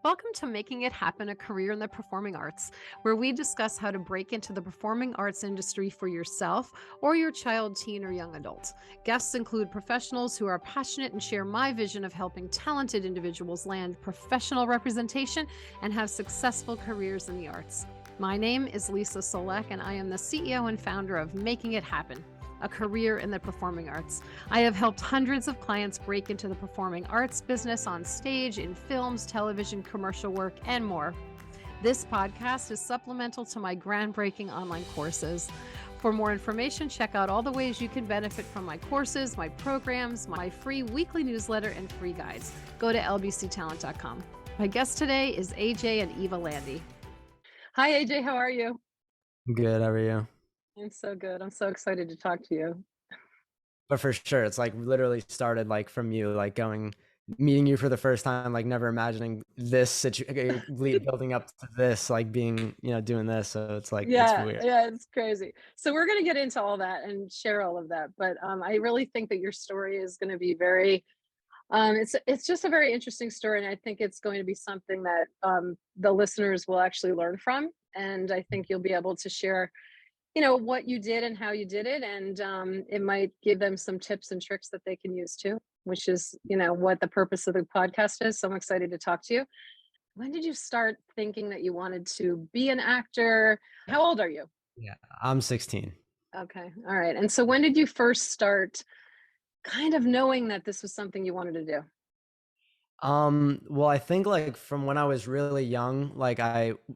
Welcome to Making It Happen, a career in the performing arts, where we discuss how to break into the performing arts industry for yourself or your child, teen, or young adult. Guests include professionals who are passionate and share my vision of helping talented individuals land professional representation and have successful careers in the arts. My name is Lisa Solek, and I am the CEO and founder of Making It Happen, a career in the performing arts. I have helped hundreds of clients break into the performing arts business on stage, in films, television, commercial work, and more. This podcast is supplemental to my groundbreaking online courses. For more information, check out all the ways you can benefit from my courses, my programs, my free weekly newsletter, and free guides. Go to lbctalent.com. My guest today is AJ and AJLandy. Hi, AJ. How are you? Good, how are you? I'm so good. I'm so excited to talk to you. But for sure, it's like literally started like from you, like meeting you for the first time, like never imagining this situation, building up to this, like being, doing this. So it's like, it's Yeah, weird. yeah, it's crazy. So we're gonna get into all that and share all of that, but I really think that your story is going to be very. It's just a very interesting story, and I think it's going to be something that the listeners will actually learn from, and I think you'll be able to share, what you did and how you did it, and it might give them some tips and tricks that they can use too, which is, what the purpose of the podcast is. So I'm excited to talk to you. When did you start thinking that you wanted to be an actor? How old are you? Yeah, I'm 16. Okay. All right. And so when did you first start kind of knowing that this was something you wanted to do? Well, I think like from when I was really young, like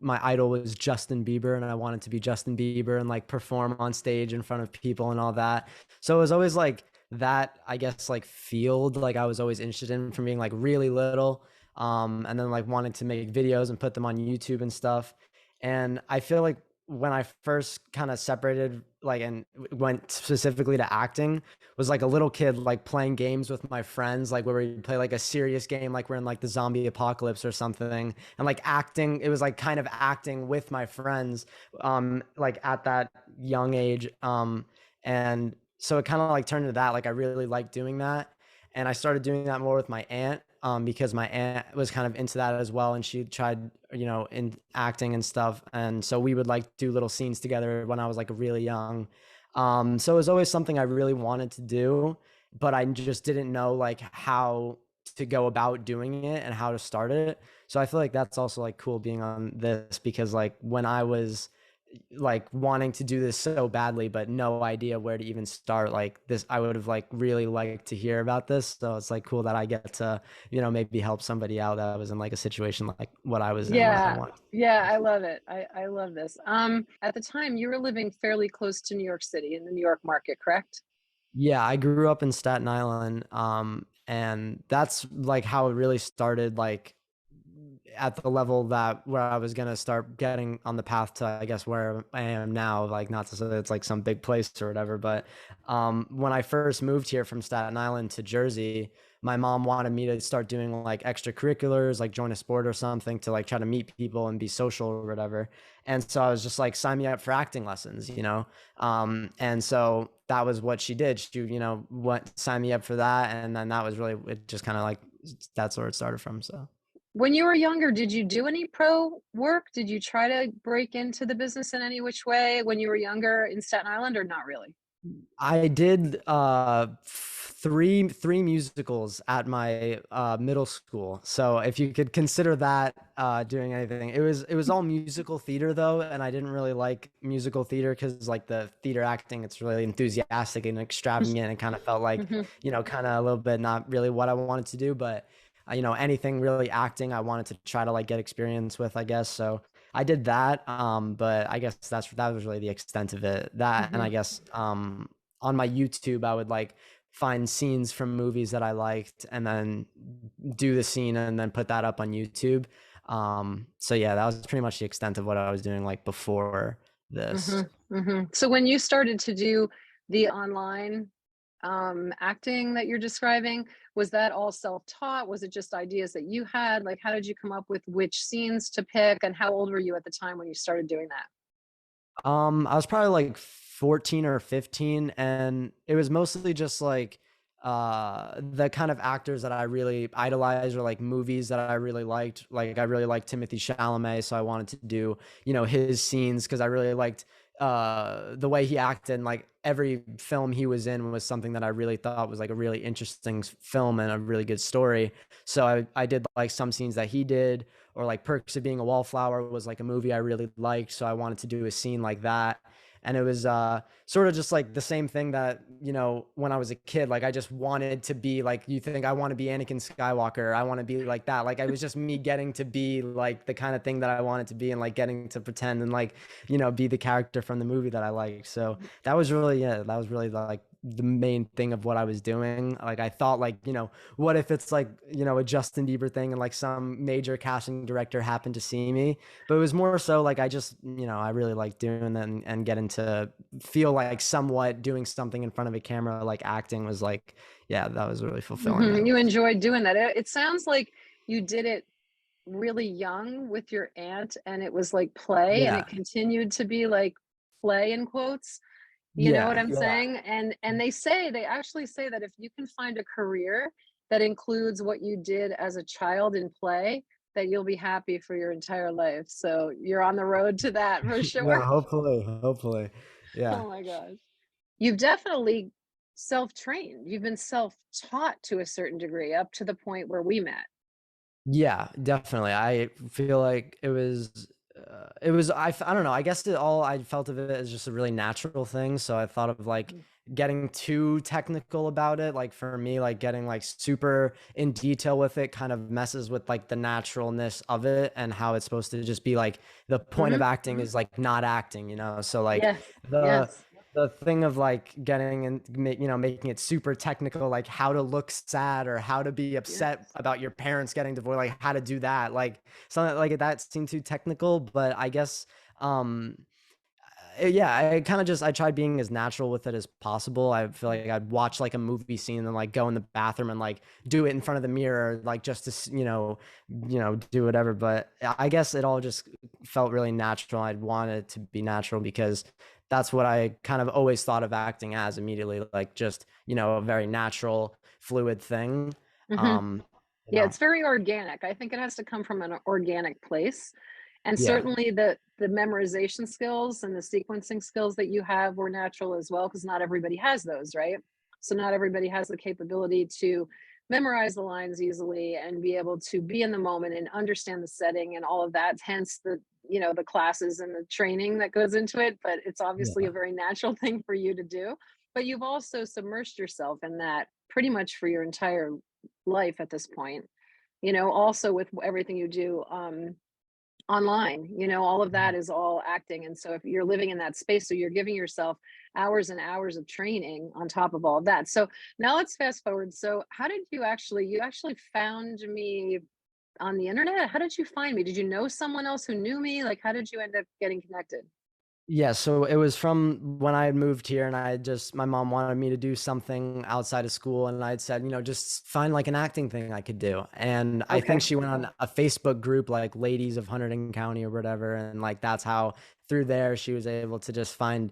my idol was Justin Bieber and I wanted to be Justin Bieber and like perform on stage in front of people and all that. So it was always like that, I guess, like field, like I was always interested in from being like really little. And then like wanted to make videos and put them on YouTube and stuff. And I feel like when I first kind of separated like and went specifically to acting was like a little kid like playing games with my friends, like where we play like a serious game, like we're in like the zombie apocalypse or something, and like acting. It was like kind of acting with my friends, like at that young age, and so it kind of like turned into that. Like I really liked doing that, and I started doing that more with my aunt, because my aunt was kind of into that as well, and she tried, in acting and stuff, and so we would like do little scenes together when I was like really young. So it was always something I really wanted to do, but I just didn't know like how to go about doing it and how to start it. So I feel like that's also like cool being on this, because like when I was like wanting to do this so badly but no idea where to even start, like this, I would have like really liked to hear about this. So it's like cool that I get to, maybe help somebody out that was in like a situation like what I was in when I Yeah. wanted. Yeah, I love it. I love this. At the time you were living fairly close to New York City in the New York market, correct? Yeah, I grew up in Staten Island, and that's like how it really started, like at the level that where I was gonna start getting on the path to, I guess, where I am now. Like, not to say that it's like some big place or whatever, but when I first moved here from Staten Island to Jersey, my mom wanted me to start doing like extracurriculars, like join a sport or something to like try to meet people and be social or whatever. And so I was just like, sign me up for acting lessons, and so that was what she did. She, went sign me up for that, and then that was really it. Just kind of like that's where it started from. So. When you were younger, did you do any pro work? Did you try to break into the business in any which way when you were younger in Staten Island, or not really? I did three musicals at my middle school. So if you could consider that doing anything, it was all musical theater though, and I didn't really like musical theater because like the theater acting, it's really enthusiastic and extravagant, and kind of felt like, Mhm. kind of a little bit not really what I wanted to do, but anything really acting I wanted to try to like get experience with, I guess. So I did that, but I guess that was really the extent of it. That, and I Mhm. guess on my YouTube, I would like find scenes from movies that I liked and then do the scene and then put that up on YouTube. So yeah, that was pretty much the extent of what I was doing like before this. Mhm. Mhm. So when you started to do the online acting that you're describing, was that all self-taught? Was it just ideas that you had? Like, how did you come up with which scenes to pick? And how old were you at the time when you started doing that? I was probably like 14 or 15, and it was mostly just like the kind of actors that I really idolize, or like movies that I really liked. Like I really liked Timothy Chalamet, so I wanted to do, his scenes because I really liked the way he acted. And like every film he was in was something that I really thought was like a really interesting film and a really good story. So I did like some scenes that he did, or like Perks of Being a Wallflower was like a movie I really liked, so I wanted to do a scene like that. And it was sort of just like the same thing that, when I was a kid, like I just wanted to be like, you think I want to be Anakin Skywalker, I want to be like that. Like it was just me getting to be like the kind of thing that I wanted to be, and like getting to pretend and like, be the character from the movie that I liked. So that was really, yeah, that was really like the main thing of what I was doing. Like I thought like, what if it's like, a Justin Bieber thing and like some major casting director happened to see me. But it was more so like I just, I really like doing that, and getting to feel like somewhat doing something in front of a camera, like acting was like, yeah, that was really fulfilling. You enjoyed doing that. It sounds like you did it really young with your aunt, and it was like play, and Yeah. it continued to be like play in quotes. You know what Yeah. I'm Yeah. saying? And they actually say that if you can find a career that includes what you did as a child in play, that you'll be happy for your entire life. So you're on the road to that for Yeah. sure. Hopefully. Hopefully. Yeah. Oh my gosh. You've definitely self-trained. You've been self-taught to a certain degree up to the point where we met. Yeah, definitely. I feel like I don't know. I guess all I felt of it is just a really natural thing. So I thought of like Mhm. getting too technical about it. Like for me, like getting like super in detail with it kind of messes with like the naturalness of it, and how it's supposed to just be like the point of Mhm. acting is like not acting, So like Yes. the Yes. the thing of like getting and making it super technical, like how to look sad or how to be upset Yes. about your parents getting divorced, like how to do that, like something like that seemed too technical. But I guess um yeah, I kind of just I tried being as natural with it as possible. I feel like I'd watch like a movie scene and like go in the bathroom and like do it in front of the mirror, like just to do whatever. But I guess it all just felt really natural. I'd want it to be natural because that's what I kind of always thought of acting as immediately, like just a very natural, fluid thing. Mhm. Um, you Yeah, know, it's very organic. I think it has to come from an organic place. And yeah, certainly the memorization skills and the sequencing skills that you have were natural as well, because not everybody has those, right? So not everybody has the capability to memorize the lines easily and be able to be in the moment and understand the setting and all of that. Hence the classes and the training that goes into it. But it's obviously a yeah, very natural thing for you to do. But you've also submersed yourself in that pretty much for your entire life at this point, also with everything you do online, all of that is all acting. And so if you're living in that space, so you're giving yourself hours and hours of training on top of all of that. So now let's fast forward. So how did you actually found me on the internet? How did you find me? Did you know someone else who knew me? Like, how did you end up getting connected? Yeah, so it was from when I had moved here, and my mom wanted me to do something outside of school, and I'd said, just find like an acting thing I could do. And I think Okay. she went on a Facebook group like Ladies of Hunterdon County or whatever, and like that's how through there she was able to just find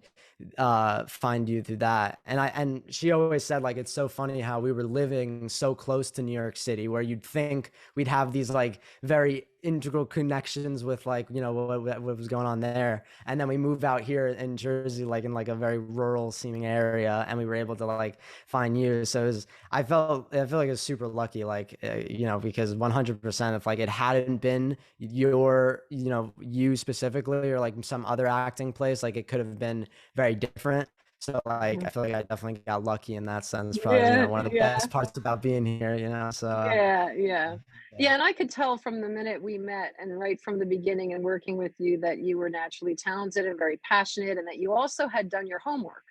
you through that. And she always said like it's so funny how we were living so close to New York City, where you'd think we'd have these like very integral connections with like what was going on there, and then we moved out here in Jersey, like in like a very rural seeming area, and we were able to like find you. So I feel like it's super lucky, like because 100%, if like it hadn't been you specifically, or like some other acting place, like it could have been very different. So like I Mhm. feel like I definitely got lucky in that sense. Probably Yeah, one of the yeah. best parts about being here. So Yeah, yeah. yeah, Yeah, and I could tell from the minute we met and right from the beginning and working with you that you were naturally talented and very passionate, and that you also had done your homework.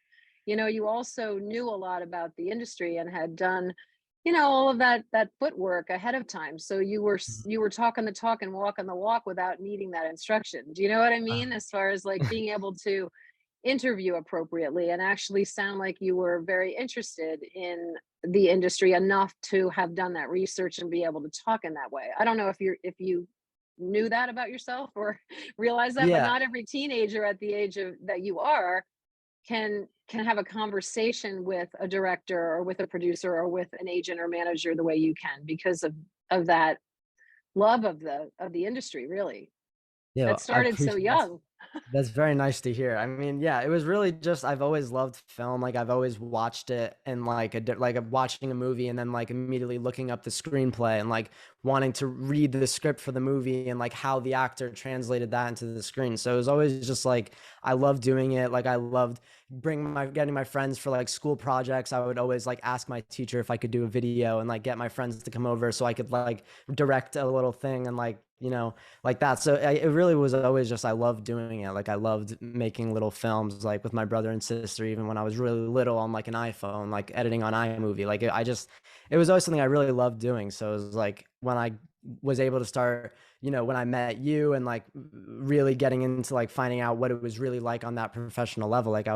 You also knew a lot about the industry and had done, all of that footwork ahead of time. So you were talking the talk and walking the walk without needing that instruction. Do you know what I uh, mean? As far as like being able to interview appropriately and actually sound like you were very interested in the industry enough to have done that research and be able to talk in that way. I don't know if you knew that about yourself or realize that, but yeah, not every teenager at the age of that you are can have a conversation with a director or with a producer or with an agent or manager the way you can because of that love of the industry, really. Yeah, That I started so appreciate young. that's very nice to hear. I mean, yeah, it was really just I've always loved film. Like I've always watched it and watching a movie and then like immediately looking up the screenplay and like wanting to read the script for the movie and like how the actor translated that into the screen. So it was always just like I loved doing it. Like I loved bringing my getting my friends for like school projects. I would always like ask my teacher if I could do a video and like get my friends to come over so I could like direct a little thing and like, like that. So it really was always just I loved doing it. Like I loved making little films like with my brother and sister, even when I was really little on like an iPhone, like editing on iMovie. Like it was always something I really loved doing. So it was like when I was able to start, when I met you and like really getting into like finding out what it was really like on that professional level, like it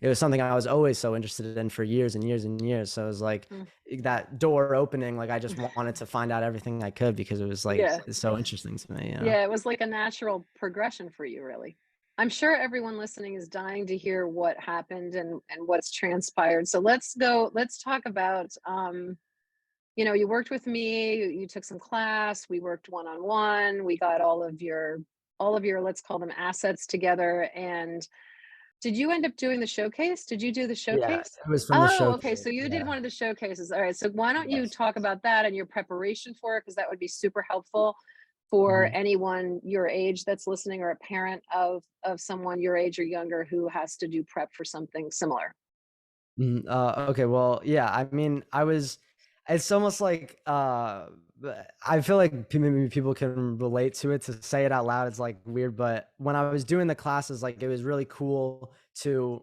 was something I was always so interested in for years and years and years. So it was like Mm. that door opening, like I just wanted to find out everything I could because it was like Yeah. so interesting to me. Yeah, it was like a natural progression for you, really. I'm sure everyone listening is dying to hear what happened and what's transpired. So let's talk about you worked with me, you took some class, we worked one-on-one, we got all of your let's call them assets together. And did you end up doing the showcase? Did you do the Yeah, showcase? it was from the Oh, okay. showcase. So you did Yeah. one of the showcases. All right. So why don't you Yes. talk about that and your preparation for it? Because that would be super helpful for Mhm. anyone your age that's listening or a parent of someone your age or younger who has to do prep for something similar. Okay, well, yeah, I mean, it's almost like, I feel like maybe people can relate to it. To say it out loud, it's like weird, but when I was doing the classes, like it was really cool to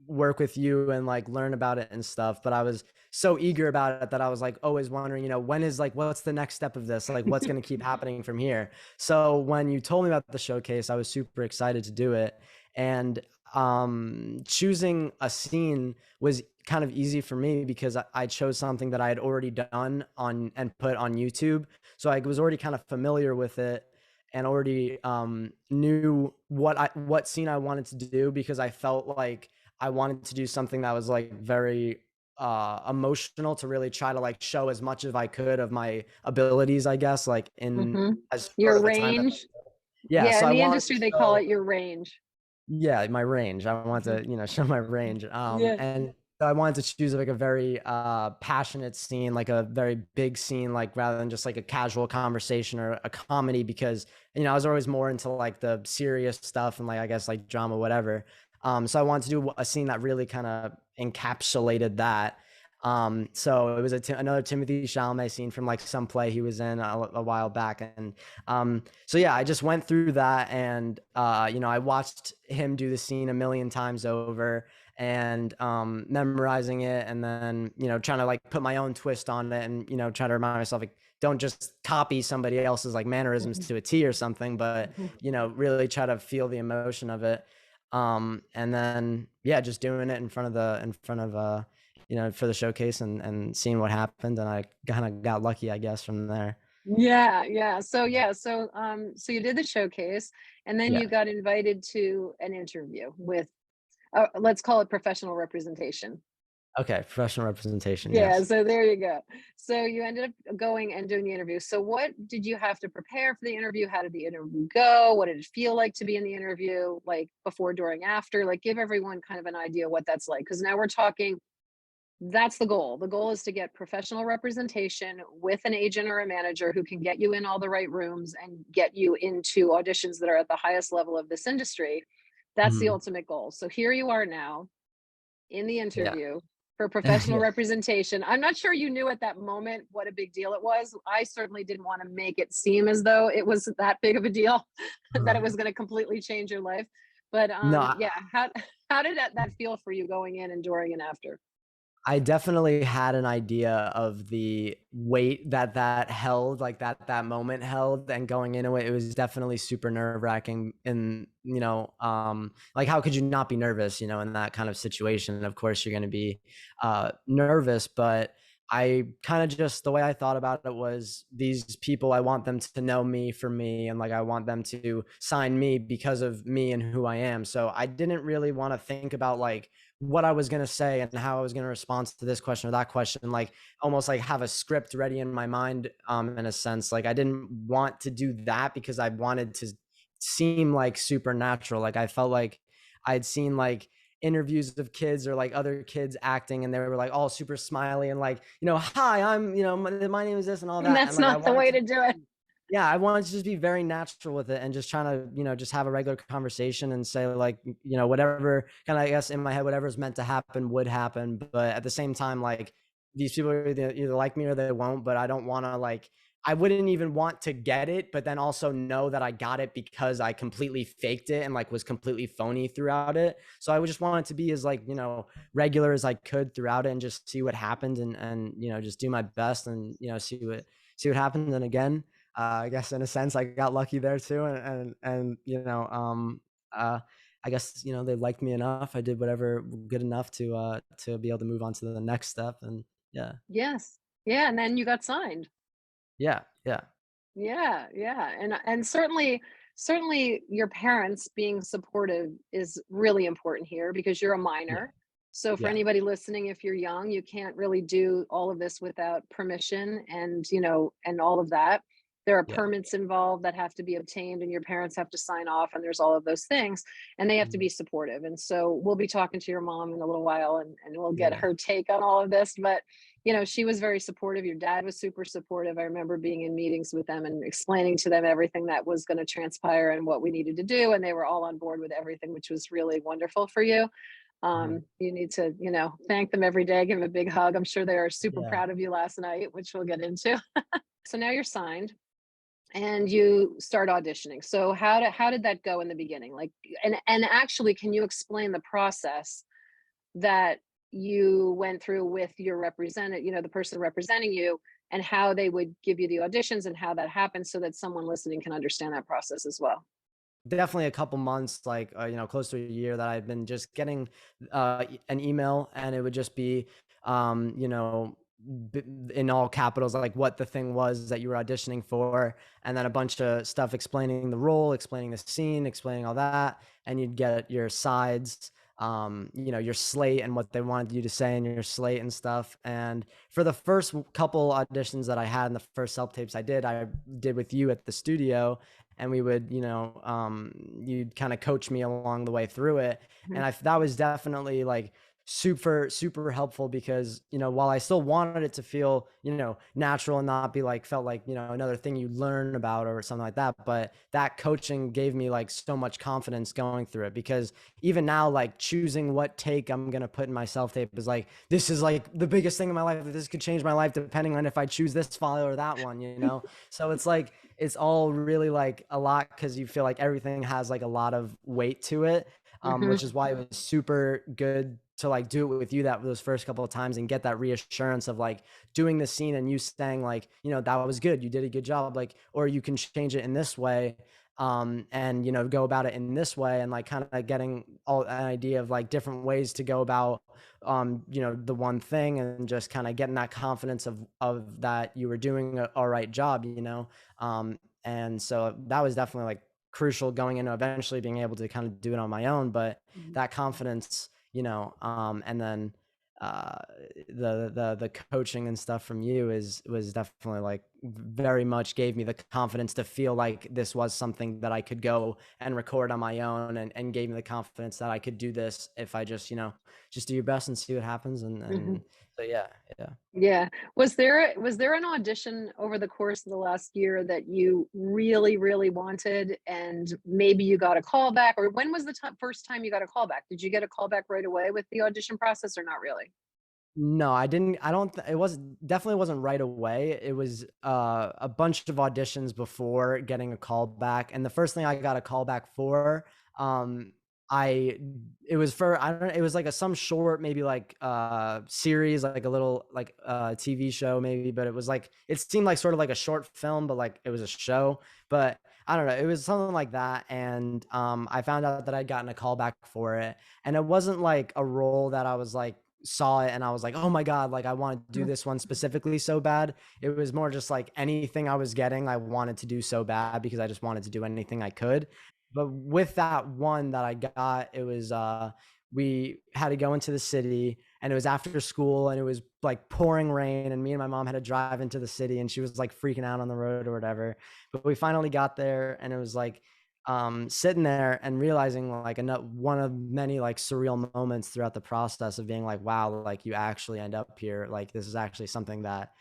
work with you and like learn about it and stuff. But I was so eager about it that I was like always wondering, when is like, what's the next step of this? Like, what's going to keep happening from here? So when you told me about the showcase, I was super excited to do it. And choosing a scene was kind of easy for me because I chose something that I had already done on and put on YouTube. So I was already kind of familiar with it and already knew what scene I wanted to do because I felt like I wanted to do something that was like very emotional to really try to like show as much as I could of my abilities, I guess, like in Hmm. as short Your of a time as range. yeah. Yeah, So in I the wanted to industry they call show it your range. yeah, my range. I want Hmm. to, show my range. Yeah. And so I wanted to choose like a very passionate scene, like a very big scene, like rather than just like a casual conversation or a comedy, because I was always more into like the serious stuff and like I guess like drama, whatever. So I wanted to do a scene that really kind of encapsulated that. So it was another Timothy Chalamet scene from like some play he was in a while back, and so yeah, I just went through that and I watched him do the scene a million times over and memorizing it and then, trying to like put my own twist on it and, try to remind myself like don't just copy somebody else's like mannerisms Hmm. to a T or something, but Hmm. really try to feel the emotion of it. And then yeah, just doing it in front of for the showcase and seeing what happened, and I kind of got lucky, I guess, from there. Yeah, so you did the showcase, and then Yeah. you got invited to an interview with, let's call it professional representation. Okay, professional representation, Yeah, yes. so there you go. So you ended up going and doing the interview. So what did you have to prepare for the interview? How did the interview go? What did it feel like to be in the interview? Like before, during, after? Like give everyone kind of an idea what that's like. Because now we're talking, that's the goal. The goal is to get professional representation with an agent or a manager who can get you in all the right rooms and get you into auditions that are at the highest level of this industry. That's the Mhm. ultimate goal. So here you are now in the Yeah. interview for professional Yeah. representation. I'm not sure you knew at that moment what a big deal it was. I certainly didn't want to make it seem as though it was that big of a deal that it was going to completely change your life. But No, yeah, how did that feel for you going in and during and after? I definitely had an idea of the weight that held, like that moment held, and going into it, it was definitely super nerve-wracking. And like how could you not be nervous, in that kind of situation? Of course, you're going to be nervous, but I kind of just the way I thought about it was these people, I want them to know me for me, and like I want them to sign me because of me and who I am. So I didn't really want to think about like what I was going to say and how I was going to respond to this question or that question, like almost like have a script ready in my mind, in a sense. Like I didn't want to do that because I wanted to seem like supernatural. Like I felt like I'd seen like interviews of kids or like other kids acting and they were like all super smiley and like, hi, I'm, my name is this and all And that. that's And like I not the wanted way to to do it. yeah, I wanted to just be very natural with it and just trying to, just have a regular conversation and say like, whatever kind of, I guess in my head, whatever's meant to happen would happen. But at the same time, like these people are either like me or they won't, but I don't want to like, I wouldn't even want to get it, but then also know that I got it because I completely faked it and like was completely phony throughout it. So I would just want it to be as like, regular as I could throughout it and just see what happened and, just do my best and, see what happens. And again, I guess in a sense I got lucky there too, and I guess they liked me enough. I did whatever good enough to be able to move on to the next step, and yeah, Yes. Yeah, and then you got signed. yeah, yeah, Yeah, yeah, and certainly your parents being supportive is really important here because you're a yeah, minor. So for yeah, anybody listening, if you're young, you can't really do all of this without permission and, and all of that. There are yeah, permits involved that have to be obtained and your parents have to sign off and there's all of those things and they have to mhm, be supportive. And so we'll be talking to your mom in a little while and we'll get yeah, her take on all of this, but she was very supportive. Your dad was super supportive. I remember being in meetings with them and explaining to them everything that was going to transpire and what we needed to do. And they were all on board with everything, which was really wonderful for you. mhm, You need to, thank them every day, give them a big hug. I'm sure they are super yeah. proud of you last night, which we'll get into. So now you're signed and you start auditioning. So how did that go in the beginning? Like, and actually, can you explain the process that you went through with your representative, the person representing you, and how they would give you the auditions and how that happened so that someone listening can understand that process as well. Definitely a couple months, like, close to a year that I've been just getting, an email and it would just be, b in all capitals, like what the thing was that you were auditioning for, and then a bunch of stuff explaining the role, explaining the scene, explaining all that, and you'd get your sides, your slate and what they wanted you to say in your slate and stuff. And for the first couple auditions that I had in the first self-tapes I did with you at the studio, and we would, you'd kind of coach me along the way through it. Mhm. And that was definitely like super, super helpful because, while I still wanted it to feel, natural and not be like, felt like, another thing you learn about or something like that. But that coaching gave me like so much confidence going through it because even now, like choosing what take I'm going to put in my self tape is like, this is like the biggest thing in my life. This could change my life depending on if I choose this file or that one. So it's like, it's all really like a lot because you feel like everything has like a lot of weight to it, Mhm. which is why it was super good to like do it with you that those first couple of times and get that reassurance of like doing the scene and you saying like, that was good, you did a good job, like, or you can change it in this way, and go about it in this way, and like kind of getting all an idea of like different ways to go about the one thing, and just kind of getting that confidence of that you were doing a right job, and so that was definitely like crucial going into eventually being able to kind of do it on my own. But Mhm. that confidence, and then uh the coaching and stuff from you is was definitely like very much gave me the confidence to feel like this was something that I could go and record on my own, and gave me the confidence that I could do this if I just just do your best and see what happens. and Mhm. and so yeah, yeah. Yeah. Was there an audition over the course of the last year that you really, really wanted and maybe you got a call back? Or when was the first time you got a call back? Did you get a call back right away with the audition process or not really? No, I didn't. I don't it was definitely wasn't right away. It was, a bunch of auditions before getting a call back, and the first thing I got a call back for, I it was for I don't it was like some short, maybe like, series, like a little like, TV show maybe, but it was like it seemed like sort of like a short film, but like it was a show. But I don't know, it was something like that, and, I found out that I'd gotten a call back for it, and it wasn't like a role that I was like saw it and I was like, "Oh my god, like I want to do Mhm. this one specifically so bad." It was more just like anything I was getting, I wanted to do so bad because I just wanted to do anything I could. But with that one that I got, it was we had to go into the city, and it was after school, and it was like pouring rain, and me and my mom had to drive into the city, and she was like freaking out on the road or whatever. But we finally got there, and it was like sitting there and realizing like one of many like surreal moments throughout the process of being like, wow, like you actually end up here. Like this is actually something that,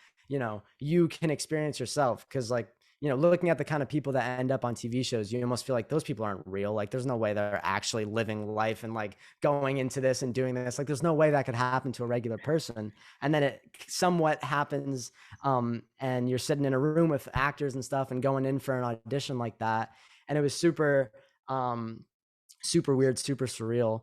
you can experience yourself. Cause like, looking at the kind of people that end up on TV shows, you almost feel like those people aren't real. Like there's no way they're actually living life and like going into this and doing this. Like there's no way that could happen to a regular person. And then it somewhat happens. And you're sitting in a room with actors and stuff and going in for an audition like that. And it was super, super weird, super surreal.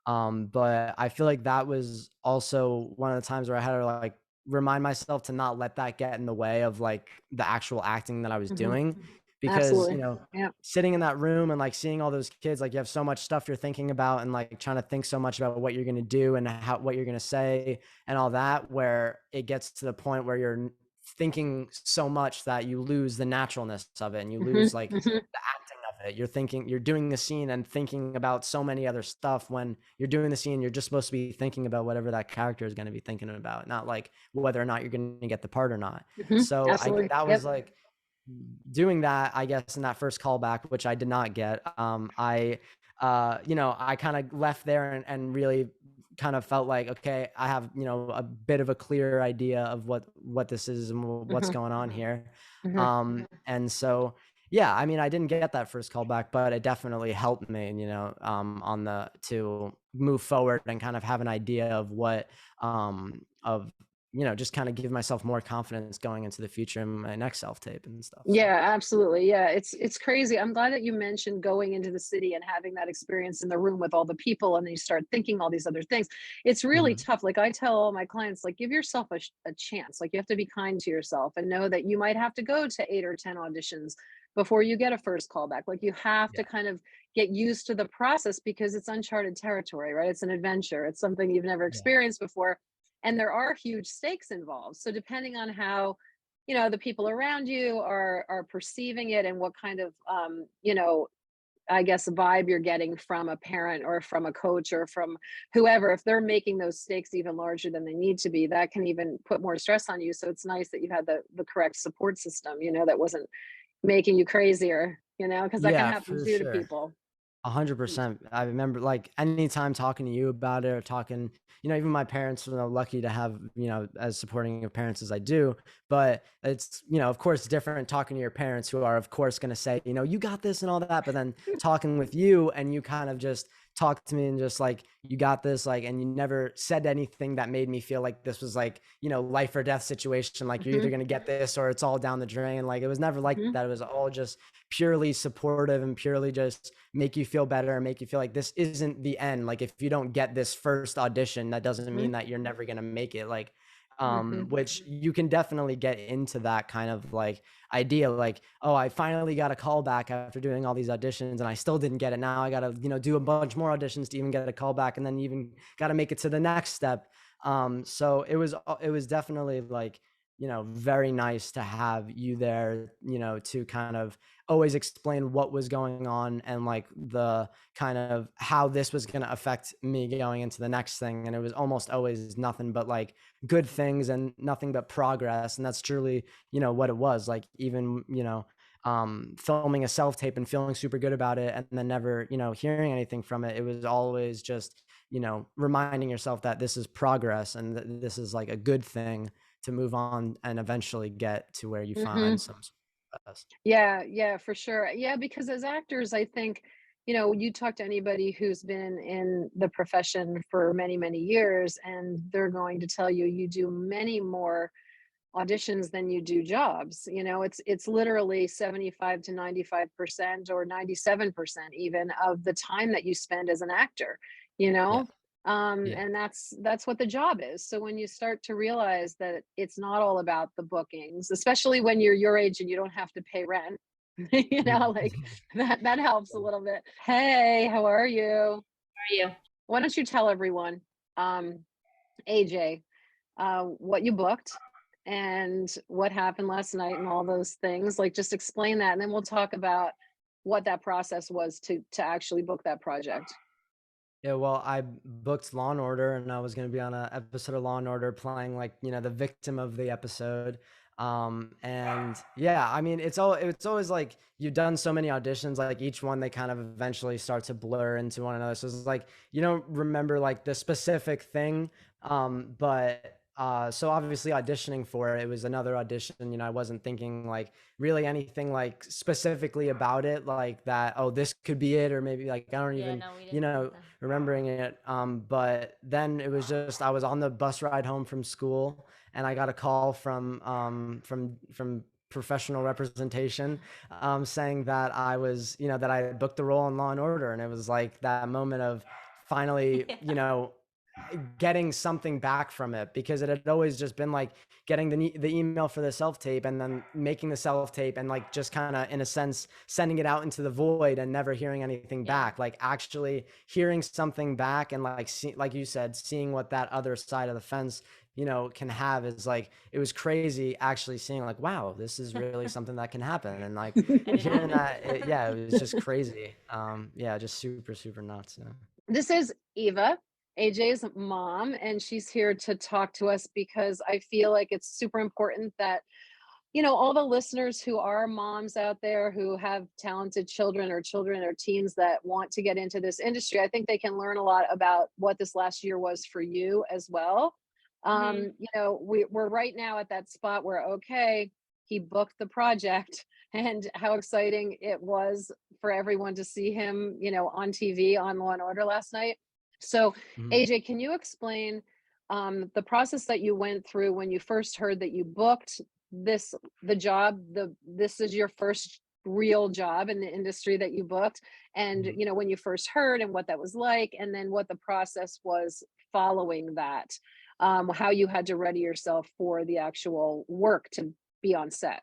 But I feel like that was also one of the times where I had to like remind myself to not let that get in the way of like the actual acting that I was doing, because, Absolutely. Yeah. sitting in that room and like seeing all those kids, like you have so much stuff you're thinking about and like trying to think so much about what you're going to do and what you're going to say and all that, where it gets to the point where you're thinking so much that you lose the naturalness of it, and you lose like the acting of it. You're doing the scene and thinking about so many other stuff. When you're doing the scene, you're just supposed to be thinking about whatever that character is going to be thinking about, not like whether or not you're going to get the part or not. So Absolutely. that was like doing that, I guess, in that first callback, which I did not get. I kind of left there and really kind of felt like, okay, I have, a bit of a clearer idea of what this is and what's going on here. And so, yeah, I mean, I didn't get that first callback, but it definitely helped me, to move forward and kind of have an idea of what, just kind of give myself more confidence going into the future in my next self tape and stuff. So. Yeah, absolutely. Yeah, it's crazy. I'm glad that you mentioned going into the city and having that experience in the room with all the people, and then you start thinking all these other things. It's really tough. Like I tell all my clients, like give yourself a chance. Like you have to be kind to yourself and know that you might have to go to 8 or 10 auditions before you get a first callback. Like you have to kind of get used to the process, because it's uncharted territory, right? It's an adventure. It's something you've never experienced before, and there are huge stakes involved. So depending on how the people around you are perceiving it, and what kind of I guess vibe you're getting from a parent or from a coach or from whoever, if they're making those stakes even larger than they need to be, that can even put more stress on you. So it's nice that you had the correct support system, that wasn't making you crazier, because that can Yeah, happen for too to sure. people. 100%. I remember like anytime talking to you about it, or talking, even my parents were lucky to have, as supporting of parents as I do. But it's, of course, different talking to your parents, who are, of course, going to say, you got this and all that. But then talking with you, and you kind of just talk to me and just like, you got this, like, and you never said anything that made me feel like this was like, life or death situation. Like you're either going to get this or it's all down the drain. Like it was never like that. It was all just purely supportive and purely just make you feel better and make you feel like this isn't the end. Like if you don't get this first audition, that doesn't mean that you're never going to make it. Like, which you can definitely get into that kind of like idea, like, oh, I finally got a call back after doing all these auditions and I still didn't get it. Now I got to, do a bunch more auditions to even get a call back, and then even got to make it to the next step. So it was definitely like, very nice to have you there, to kind of always explain what was going on, and like the kind of how this was going to affect me going into the next thing. And it was almost always nothing but like good things and nothing but progress. And that's truly, what it was like. Even, filming a self tape and feeling super good about it, and then never, hearing anything from it. It was always just, reminding yourself that this is progress, and this is like a good thing to move on and eventually get to where you find some success. Yeah, for sure. Yeah, because as actors, I think, you talk to anybody who's been in the profession for many, many years, and they're going to tell you you do many more auditions than you do jobs. It's literally 75 to 95% or 97% even of the time that you spend as an actor, you Yeah. know? Yeah. And that's what the job is. So when you start to realize that it's not all about the bookings, especially when you're your age and you don't have to pay rent, like that helps a little bit. Hey, how are you? Are you? Why don't you tell everyone, AJ, what you booked and what happened last night and all those things? Like just explain that, and then we'll talk about what that process was to actually book that project. Yeah, well, I booked Law and Order, and I was going to be on an episode of Law and Order playing like, the victim of the episode. And yeah, I mean, it's always like you've done so many auditions, like each one they kind of eventually start to blur into one another. So it's like you don't remember like the specific thing. But so obviously auditioning for it was another audition. I wasn't thinking like really anything like specifically about it, like that, oh, this could be it, or maybe like I don't Yeah, even, no, we didn't think that. remembering it. But then it was just I was on the bus ride home from school, and I got a call from professional representation, saying that I was, that I had booked the role in Law and Order, and it was like that moment of finally, Yeah. getting something back from it, because it had always just been like getting the email for the self tape and then making the self tape and like just kind of in a sense sending it out into the void and never hearing anything back. Like actually hearing something back and like like you said, seeing what that other side of the fence can have is like, it was crazy actually seeing like, wow, this is really something that can happen. And like And it hearing happened. that, yeah, it was just crazy. Yeah, just super, super nuts. Yeah. This is Eva, AJ's mom, and she's here to talk to us because I feel like it's super important that, all the listeners who are moms out there who have talented children or teens that want to get into this industry. I think they can learn a lot about what this last year was for you as well. We're right now at that spot where, okay, he booked the project, and how exciting it was for everyone to see him, on TV on Law and Order last night. So, Mhm. AJ, can you explain the process that you went through when you first heard that you booked the job, this is your first real job in the industry that you booked, and Mhm. when you first heard and what that was like, and then what the process was following that, how you had to ready yourself for the actual work to be on set.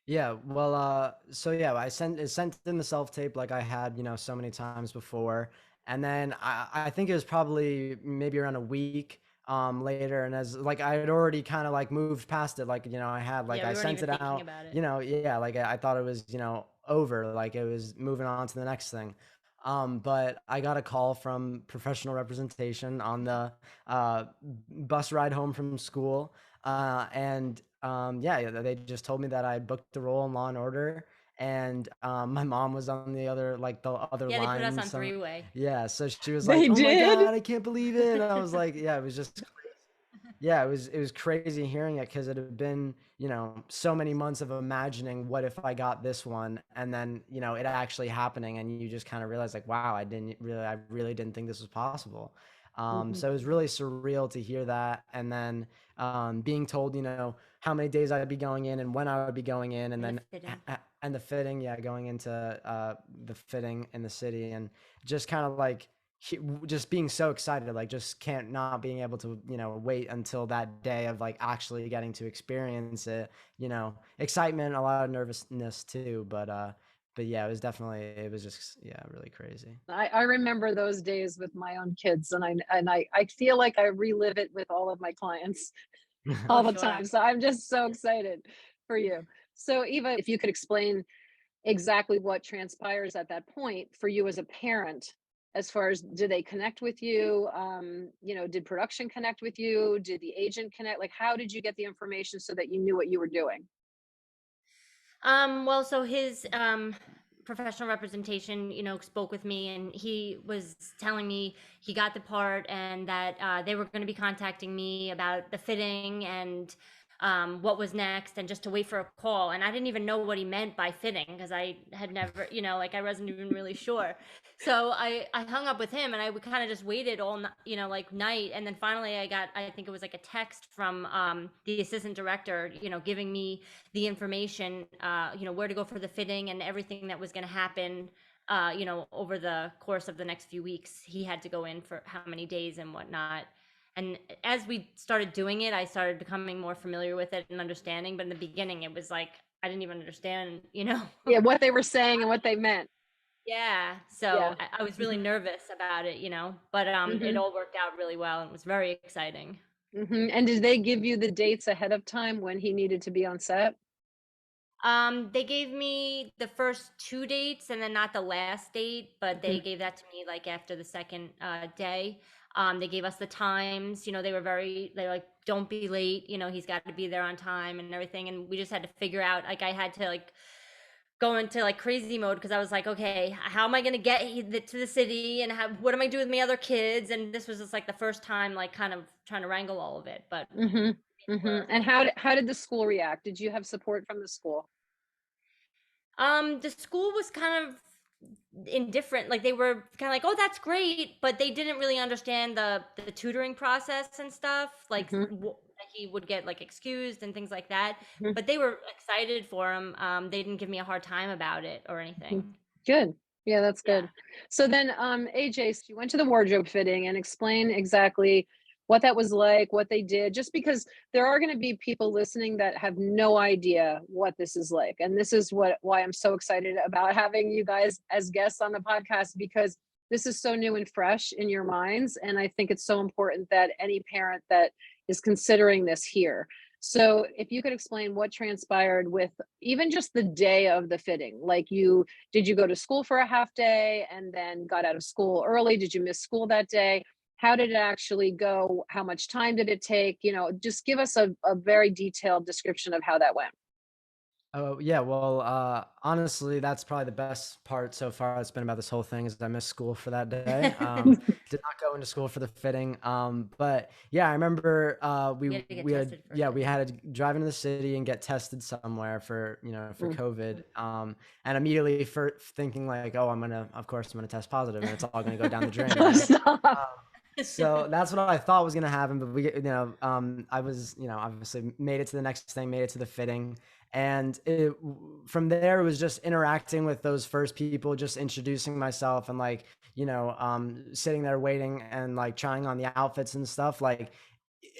Yeah, well, so yeah, I sent in the self tape like I had, so many times before, and then I think it was probably maybe around a week later, and as like I had already kind of like moved past it, like I had like Yeah, I we weren't sent even it thinking out, about it. yeah, like I thought it was over, like it was moving on to the next thing. But I got a call from professional representation on the bus ride home from school, and yeah, they just told me that I booked the role in Law and Order, and my mom was on the other, like the other Yeah, they put us line. on So three-way. yeah, so she was like, They "Oh my did. God, I can't believe it!" And I was like, "Yeah, it was just yeah, it was crazy hearing it, because it had been, so many months of imagining what if I got this one, and then, it actually happening, and you just kind of realize like, wow, I really didn't think this was possible. Mhm. So it was really surreal to hear that, and then being told, how many days I'd be going in and when I would be going in, and And the then fitting. and the fitting, yeah, going into the fitting in the city, and just kind of like just being so excited, like just can't not being able to, wait until that day of like actually getting to experience it, excitement, a lot of nervousness too. But yeah, it was just, yeah, really crazy. I remember those days with my own kids, and I feel like I relive it with all of my clients Oh, all the sure. time. So I'm just so excited for you. So Eva, if you could explain exactly what transpires at that point for you as a parent, as far as, did they connect with you, did production connect with you, did the agent connect, like how did you get the information so that you knew what you were doing? Well, so his professional representation, spoke with me, and he was telling me he got the part, and that they were going to be contacting me about the fitting and what was next, and just to wait for a call. And I didn't even know what he meant by fitting, because I had never, like I wasn't even really sure. So I hung up with him, and I would kind of just waited all like night, and then finally I think it was like a text from the assistant director, giving me the information, where to go for the fitting and everything that was going to happen, over the course of the next few weeks. He had to go in for how many days and whatnot. And as we started doing it, I started becoming more familiar with it and understanding. But in the beginning, it was like I didn't even understand. Yeah, what they were saying and what they meant. Yeah. Yeah. So I was really Hmm. nervous about it. But it Hmm. all worked out really well, and it was very exciting. Hmm. And did they give you the dates ahead of time when he needed to be on set? They gave me the first 2 dates and then not the last date, but they gave that to me like after the second day. They gave us the times, they were they're like, don't be late, he's got to be there on time and everything. And we just had to figure out, like, I had to like go into like crazy mode because I was like, okay, how am I going to get to the city and what am I doing with my other kids? And this was just like the first time, like kind of trying to wrangle all of it. But And how did the school react? Did you have support from the school? The school was kind of indifferent. Like they were kind of like, "Oh, that's great," but they didn't really understand the tutoring process and stuff. Like he would get like excused and things like that. But they were excited for him. They didn't give me a hard time about it or anything. Good. Yeah, that's good. Yeah. So then, AJ, so you went to the wardrobe fitting and explain exactly what that was like, what they did, just because there are going to be people listening that have no idea what this is like. And this is why I'm so excited about having you guys as guests on the podcast, because this is so new and fresh in your minds. And I think it's so important that any parent that is considering this here. So if you could explain what transpired with even just the day of the fitting, like did you go to school for a half day and then got out of school early? Did you miss school that day? How did it actually go? How much time did it take? Just give us a very detailed description of how that went. Oh yeah, well, honestly, that's probably the best part so far that's been about this whole thing is I missed school for that day. Did not go into school for the fitting. But yeah, I remember we had to drive into the city and get tested somewhere for COVID. And immediately for thinking like, oh, of course I'm gonna test positive and it's all gonna go down the drain. Right? So that's what I thought was gonna happen, but I was obviously made it to the next thing, made it to the fitting. And from there, it was just interacting with those first people, just introducing myself and like, sitting there waiting and like trying on the outfits and stuff, like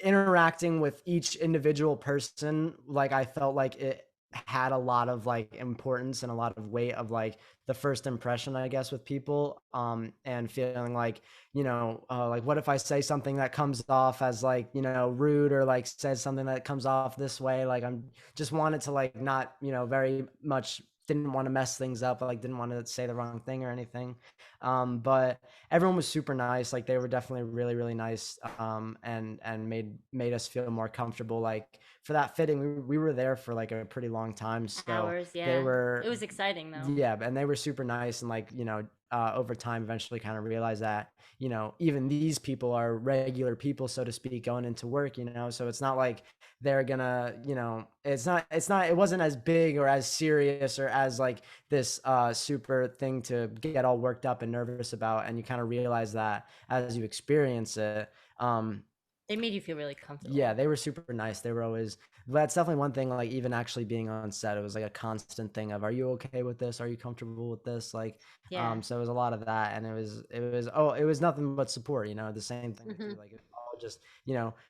interacting with each individual person. Like I felt like it had a lot of like importance and a lot of weight of like the first impression, I guess, with people. And feeling like, like what if I say something that comes off as like, rude or like says something that comes off this way? Like I'm just wanted to like not, very much didn't want to mess things up, like didn't want to say the wrong thing or anything. But everyone was super nice. Like they were definitely really, really nice. And made us feel more comfortable. Like for that fitting, we were there for like a pretty long time. So hours, yeah. It was exciting though. Yeah, and they were super nice and like, over time eventually kind of realized that, even these people are regular people, so to speak, going into work, so it's not like they're gonna, it wasn't as big or as serious or as like this super thing to get all worked up and nervous about. And you kind of realize that as you experience it. They made you feel really comfortable. Yeah, they were super nice. They were always, that's definitely one thing, like even actually being on set, it was like a constant thing of, are you okay with this? Are you comfortable with this? Like, so it was a lot of that. And it was nothing but support, the same thing with you. Like it's all just,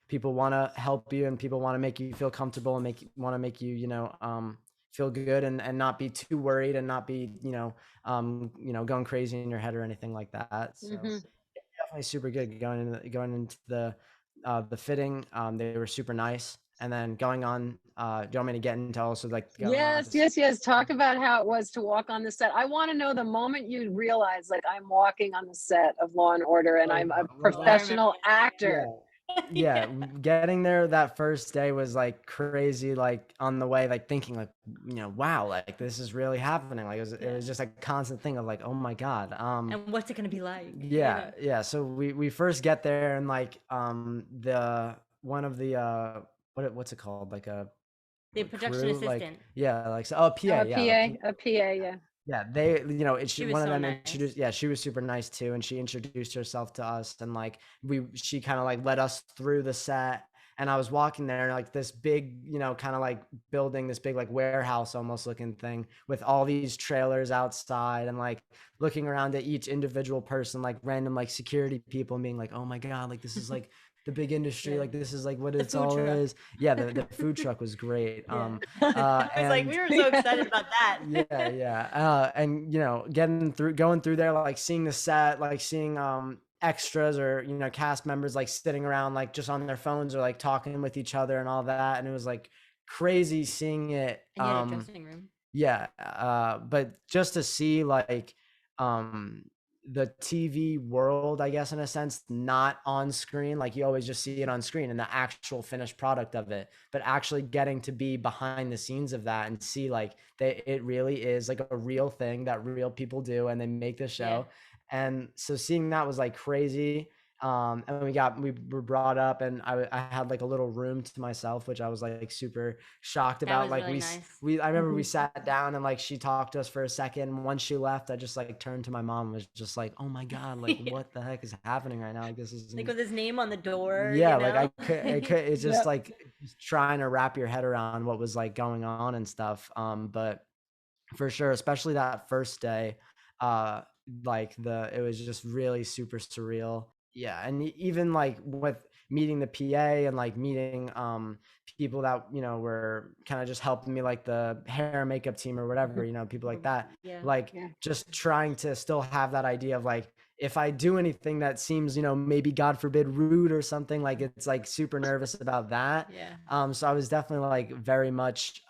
people want to help you and people want to make you feel comfortable and want to make you, feel good and not be too worried and not be, going crazy in your head or anything like that. So definitely super good going into the fitting. They were super nice. And then going on, do you want me to get into also like yes, talk about how it was to walk on the set. I want to know the moment you realize like I'm walking on the set of Law and Order and I'm a professional actor. Yeah, getting there that first day was like crazy, like on the way, like thinking like, wow, like this is really happening. Like it was just a constant thing of like, oh my God. And what's it gonna be like? Yeah. So we first get there and like the one of the what's it called? Like the production assistant. Like, yeah, like so, PA, a PA, yeah. Yeah, they, she was one of them nice. introduced. Yeah, she was super nice too, and she introduced herself to us, and like she kind of like led us through the set. And I was walking there, and like this big, kind of like building, this big like warehouse almost looking thing with all these trailers outside, and like looking around at each individual person, like random like security people, and being like, oh my God, like this is like the big industry, like this is like what it's all is. Yeah, the food truck was great. I was like, we were so excited about that. And going through there, like seeing the set, like seeing extras or cast members like sitting around like just on their phones or like talking with each other and all that. And it was like crazy seeing it. And you had a dressing room. Yeah, but just to see like the TV world, I guess in a sense, not on screen, like you always just see it on screen and the actual finished product of it, but actually getting to be behind the scenes of that and see like it really is like a real thing that real people do and they make the show. And so seeing that was like crazy. And we were brought up and I had like a little room to myself, which I was like super shocked That about. was Like really nice. I remember we sat down and like she talked to us for a second. Once she left, I just like turned to my mom and was just like, oh my God, like what the heck is happening right now? Like this is Like with his name on the door. yeah, you know? like it's just like just trying to wrap your head around what was like going on and stuff. But for sure, especially that first day, like it was just really super surreal. Yeah, and even like with meeting the PA and like meeting people that were kind of just helping me, like the hair and makeup team or whatever, people like that. Like just trying to still have that idea of like, if I do anything that seems, maybe God forbid rude or something, like it's like super nervous about that. So I was definitely like very much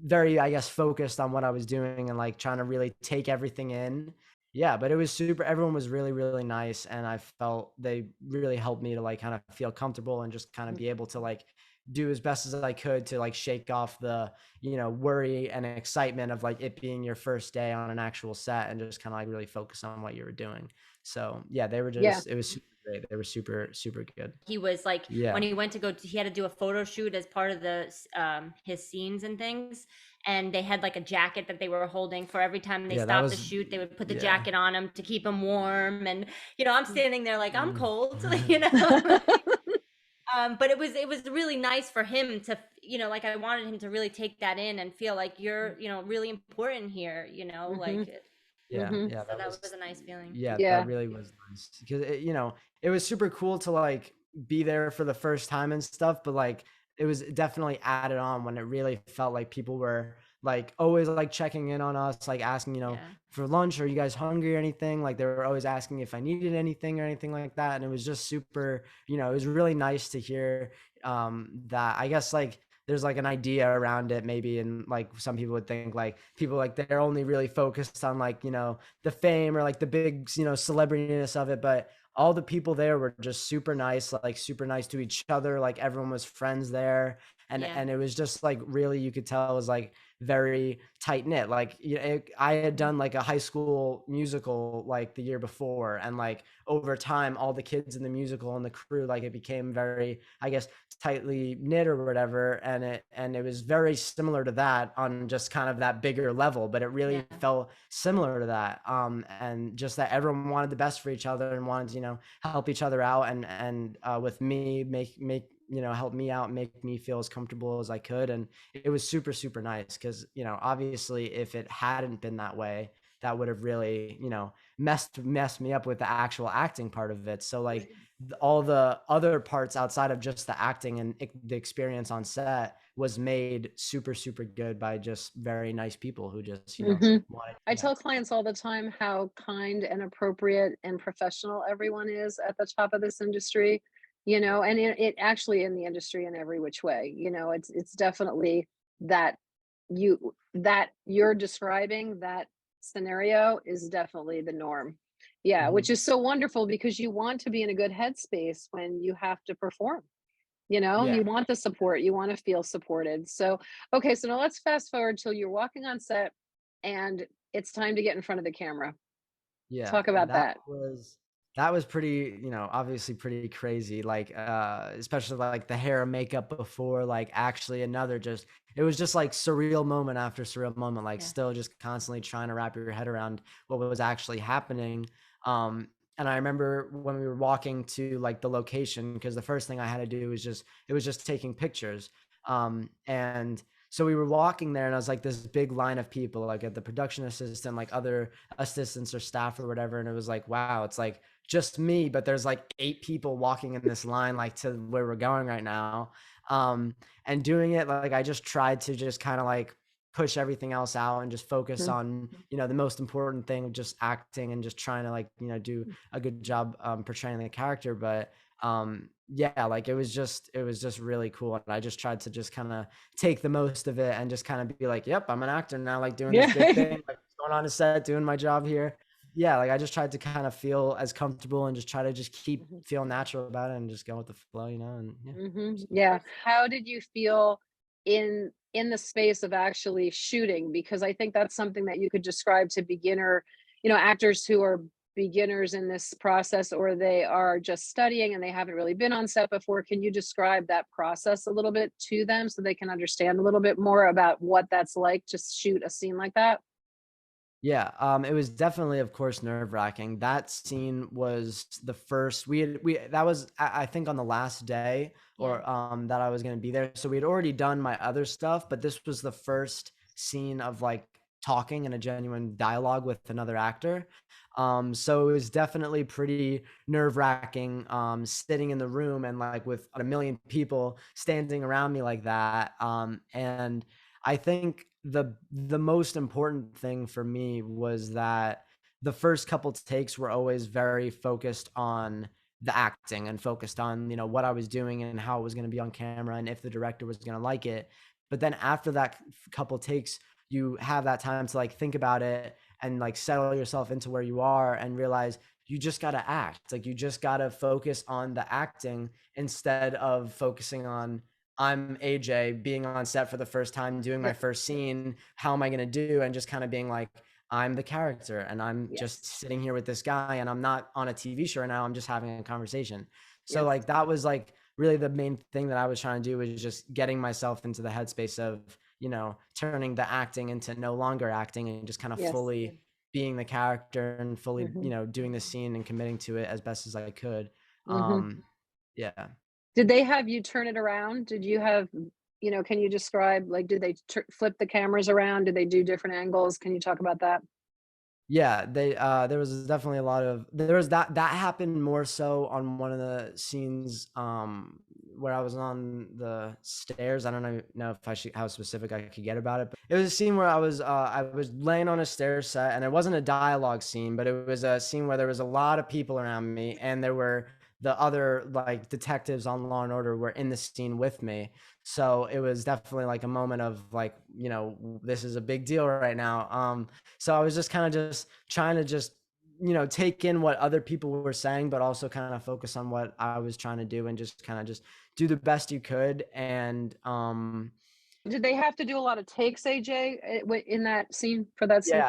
very, I guess, focused on what I was doing and like trying to really take everything in. Yeah, but it was super. Everyone was really, really nice. And I felt they really helped me to like kind of feel comfortable and just kind of be able to like do as best as I could to like shake off the, worry and excitement of like it being your first day on an actual set and just kind of like really focus on what you were doing. So yeah, they were just, it was super great. They were super, super good. He was like, when he went to he had to do a photo shoot as part of the his scenes and things, and they had like a jacket that they were holding for every time they stopped the shoot. They would put the jacket on him to keep him warm, and I'm standing there like I'm cold, but it was really nice for him to, like I wanted him to really take that in and feel like you're, really important here, like. Yeah, So that was a nice feeling. Yeah, that really was nice because it was super cool to like be there for the first time and stuff, but like it was definitely added on when it really felt like people were like always like checking in on us, like asking, for lunch, are you guys hungry or anything? Like they were always asking if I needed anything or anything like that. And it was just super, it was really nice to hear that. I guess like there's like an idea around it maybe, and like some people would think like people like they're only really focused on like the fame or like the big celebrityness of it, but all the people there were just super nice, like super nice to each other, like everyone was friends there, and it was just like really, you could tell it was like very tight knit. Like I had done like a high school musical like the year before, and like over time all the kids in the musical and the crew, like it became very, I guess, tightly knit or whatever, and it was very similar to that on just kind of that bigger level, but it really felt similar to that, and just that everyone wanted the best for each other and wanted to help each other out, and with me make help me out, make me feel as comfortable as I could. And it was super, super nice because, obviously if it hadn't been that way, that would have really, messed me up with the actual acting part of it. So like all the other parts outside of just the acting and the experience on set was made super, super good by just very nice people who just, I tell clients all the time how kind and appropriate and professional everyone is at the top of this industry. And it actually in the industry in every which way, it's definitely that you're describing that scenario is definitely the norm. Which is so wonderful because you want to be in a good headspace when you have to perform. You want the support, you want to feel supported. So, okay, so now let's fast forward till you're walking on set and it's time to get in front of the camera. Talk about that. That was pretty, obviously pretty crazy. Like, especially like the hair and makeup before, like actually it was just like surreal moment after surreal moment, like still just constantly trying to wrap your head around what was actually happening. And I remember when we were walking to like the location, because the first thing I had to do was just taking pictures. And so we were walking there and I was like this big line of people, like at the production assistant, like other assistants or staff or whatever. And it was like, wow, it's like just me, but there's like 8 people walking in this line, like to where we're going right now. And doing it, like I just tried to just kind of like push everything else out and just focus on, the most important thing of just acting and just trying to like, do a good job portraying the character. But yeah, like it was just really cool. And I just tried to just kind of take the most of it and just kind of be like, yep, I'm an actor now, like doing this big thing, like going on a set, doing my job here. Yeah, like I just tried to kind of feel as comfortable and just try to just keep feel natural about it and just go with the flow, you know. And yeah. Yeah. How did you feel in the space of actually shooting? Because I think that's something that you could describe to beginner, actors who are beginners in this process, or they are just studying and they haven't really been on set before. Can you describe that process a little bit to them so they can understand a little bit more about what that's like to shoot a scene like that? Yeah, it was definitely, of course, nerve-wracking. That scene was the first we that was I think on the last day or that I was gonna be there. So we had already done my other stuff, but this was the first scene of like talking and a genuine dialogue with another actor. So it was definitely pretty nerve-wracking, sitting in the room and like with a million people standing around me like that. And I think the most important thing for me was that the first couple takes were always very focused on the acting and focused on, what I was doing and how it was going to be on camera and if the director was going to like it. But then after that couple takes, you have that time to like think about it and like settle yourself into where you are and realize you just got to act. Like you just got to focus on the acting instead of focusing on I'm AJ being on set for the first time, doing my first scene. How am I going to do? And just kind of being like, I'm the character and I'm just sitting here with this guy and I'm not on a TV show now. I'm just having a conversation. So like, that was like really the main thing that I was trying to do was just getting myself into the headspace of, turning the acting into no longer acting and just kind of fully being the character and fully, doing the scene and committing to it as best as I could. Yeah. Did they have you turn it around? Did you have, can you describe, like, did they flip the cameras around? Did they do different angles? Can you talk about that? Yeah, there was definitely a lot of that happened more so on one of the scenes where I was on the stairs. I don't know if I should how specific I could get about it, but it was a scene where I was laying on a stair set and it wasn't a dialogue scene, but it was a scene where there was a lot of people around me and there were the other like detectives on Law and Order were in the scene with me. So it was definitely like a moment of like, this is a big deal right now. So I was just kind of just trying to just, take in what other people were saying, but also kind of focus on what I was trying to do and just kind of just do the best you could. And did they have to do a lot of takes, AJ, in that scene for that scene?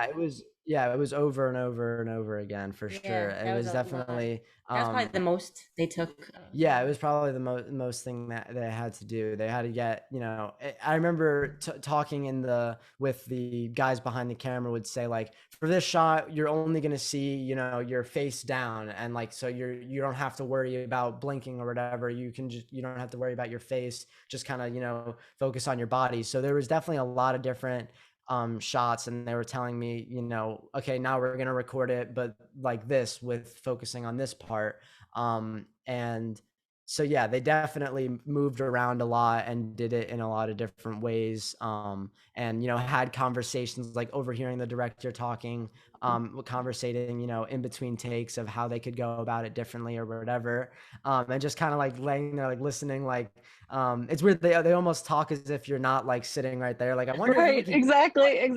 Yeah, it was over and over and over again for sure. It was definitely that was probably the most they took. Yeah, it was probably the most thing that they had to do. They had to get, I remember talking with the guys behind the camera would say like, for this shot, you're only going to see, your face down. And like, so you don't have to worry about blinking or whatever. You don't have to worry about your face, just kind of, focus on your body. So there was definitely a lot of different shots and they were telling me, okay, now we're going to record it, but like this with focusing on this part. And so, yeah, they definitely moved around a lot and did it in a lot of different ways. And, had conversations like overhearing the director talking, conversating, in between takes of how they could go about it differently or whatever. And just kind of like laying there, like listening, like, it's weird. They almost talk as if you're not like sitting right there. Like, I wonder right, if exactly. Like I'm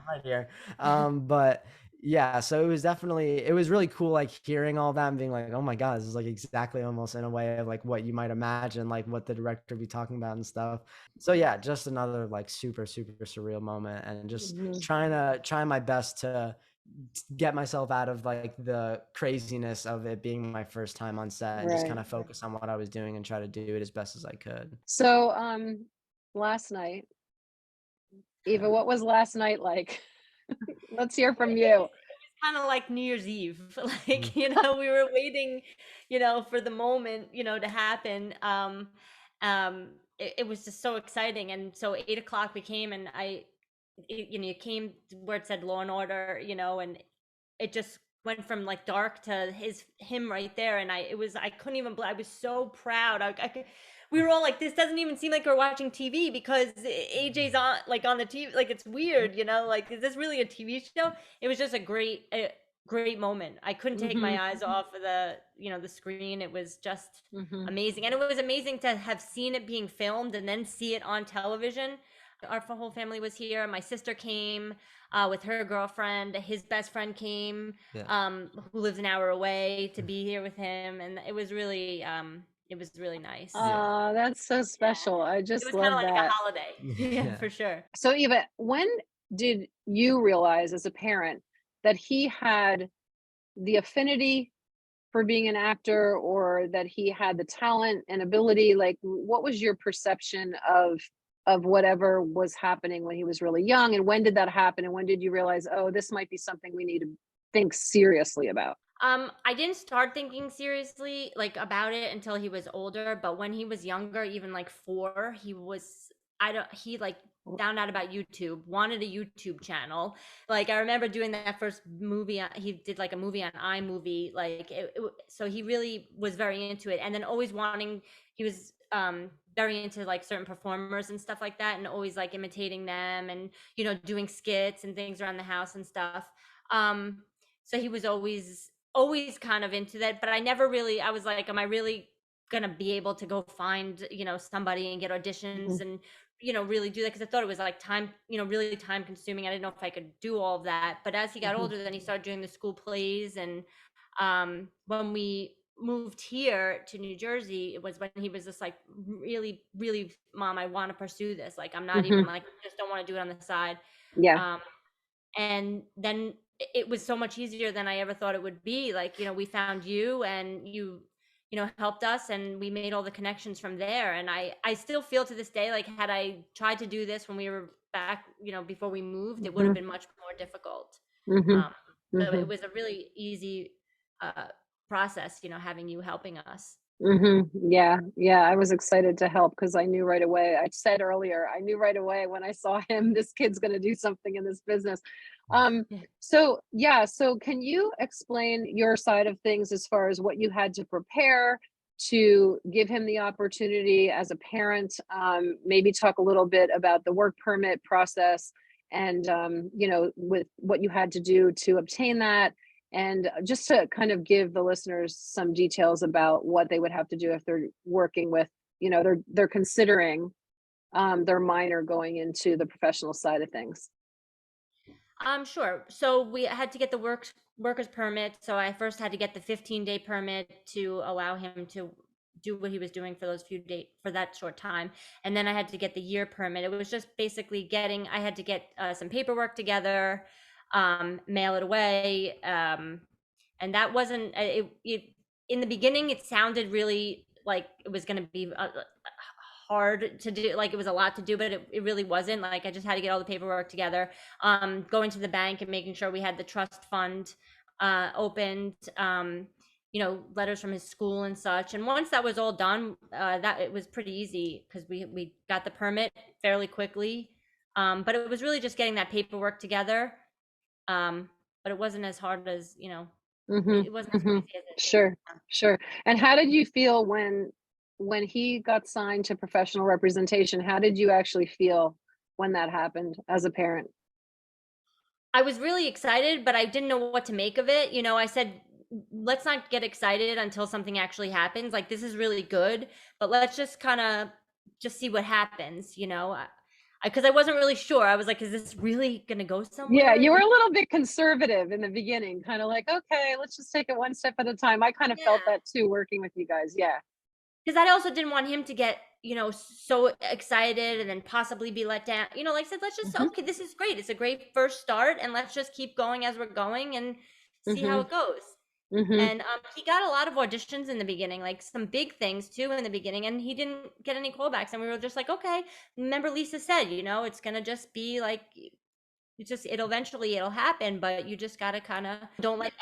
right here. But yeah, so it was really cool, like hearing all that and being like, oh my God, this is like exactly almost in a way of like what you might imagine, like what the director would be talking about and stuff. So yeah, just another like super, super surreal moment and just trying my best to get myself out of like the craziness of it being my first time on set and just kind of focus on what I was doing and try to do it as best as I could. So last night, Eva, what was last night like? Let's hear from you. Kind of like New Year's Eve. Like, we were waiting, for the moment, to happen. It was just so exciting. And so 8 o'clock we came and you came where it said Law and Order, and it just went from like dark to him right there. And I couldn't even, I was so proud. We were all like, this doesn't even seem like we're watching TV because AJ's on the TV. Like, it's weird, like, is this really a TV show? It was just a great great moment. I couldn't take my eyes off of the, the screen. It was just amazing. And it was amazing to have seen it being filmed and then see it on television. Our whole family was here. My sister came with her girlfriend. His best friend came, who lives an hour away, to be here with him. And it was really nice. Oh, that's so special. I It just was kind love of like that. a holiday. Yeah, for sure. So Eva, when did you realize as a parent that he had the affinity for being an actor, or that he had the talent and ability? Like, what was your perception of whatever was happening when he was really young, and when did that happen, and when did you realize, oh, this might be something we need to think seriously about? I didn't start thinking seriously like about it until he was older, but when he was younger, even like 4, he like found out about YouTube, wanted a YouTube channel. Like I remember doing that first movie, he did like a movie on iMovie, like so he really was very into it, and then always he was very into like certain performers and stuff like that, and always like imitating them, and doing skits and things around the house and stuff. So he was always kind of into that, but I was like, am I really gonna be able to go find somebody and get auditions and really do that? Because I thought it was like time, really time consuming. I didn't know if I could do all of that. But as he got older, then he started doing the school plays. And when we moved here to New Jersey, it was when he was just like, really, really, Mom, I want to pursue this. Like, I'm not even like, I just don't want to do it on the side. Yeah. And then it was so much easier than I ever thought it would be. Like, we found you, and you helped us, and we made all the connections from there. And I still feel to this day, like, had I tried to do this when we were back, before we moved, it would have been much more difficult. So it was a really easy process, having you helping us. Yeah, I was excited to help because I knew right away. I said earlier, I knew right away when I saw him, this kid's going to do something in this business. So can you explain your side of things as far as what you had to prepare to give him the opportunity as a parent? Maybe talk a little bit about the work permit process, and with what you had to do to obtain that, and just to kind of give the listeners some details about what they would have to do if they're working with, they're considering their minor going into the professional side of things. Sure. So we had to get the worker's permit. So I first had to get the 15-day permit to allow him to do what he was doing for those few days, for that short time. And then I had to get the year permit. It was just basically I had to get some paperwork together, mail it away. And that wasn't, in the beginning, it sounded really like it was going to be hard to do, like it was a lot to do, but it really wasn't. Like I just had to get all the paperwork together, going to the bank and making sure we had the trust fund opened, letters from his school and such. And once that was all done, that it was pretty easy because we got the permit fairly quickly. But it was really just getting that paperwork together. But it wasn't as hard as, it wasn't as crazy as it. Sure. And how did you feel when he got signed to professional representation? How did you actually feel when that happened as a parent? I was really excited, but I didn't know what to make of it. I said, let's not get excited until something actually happens. Like, this is really good, but let's just kind of just see what happens, because I wasn't really sure. I was like, is this really going to go somewhere? Yeah, you were a little bit conservative in the beginning, kind of like, okay, let's just take it one step at a time. I kind of felt that too, working with you guys. Yeah. Because I also didn't want him to get, so excited and then possibly be let down. Like I said, let's just, okay, this is great. It's a great first start, and let's just keep going as we're going and see how it goes. And he got a lot of auditions in the beginning, like some big things too in the beginning, and he didn't get any callbacks. And we were just like, okay, remember Lisa said, it's going to just be like, it'll happen, but you just got to kind of don't let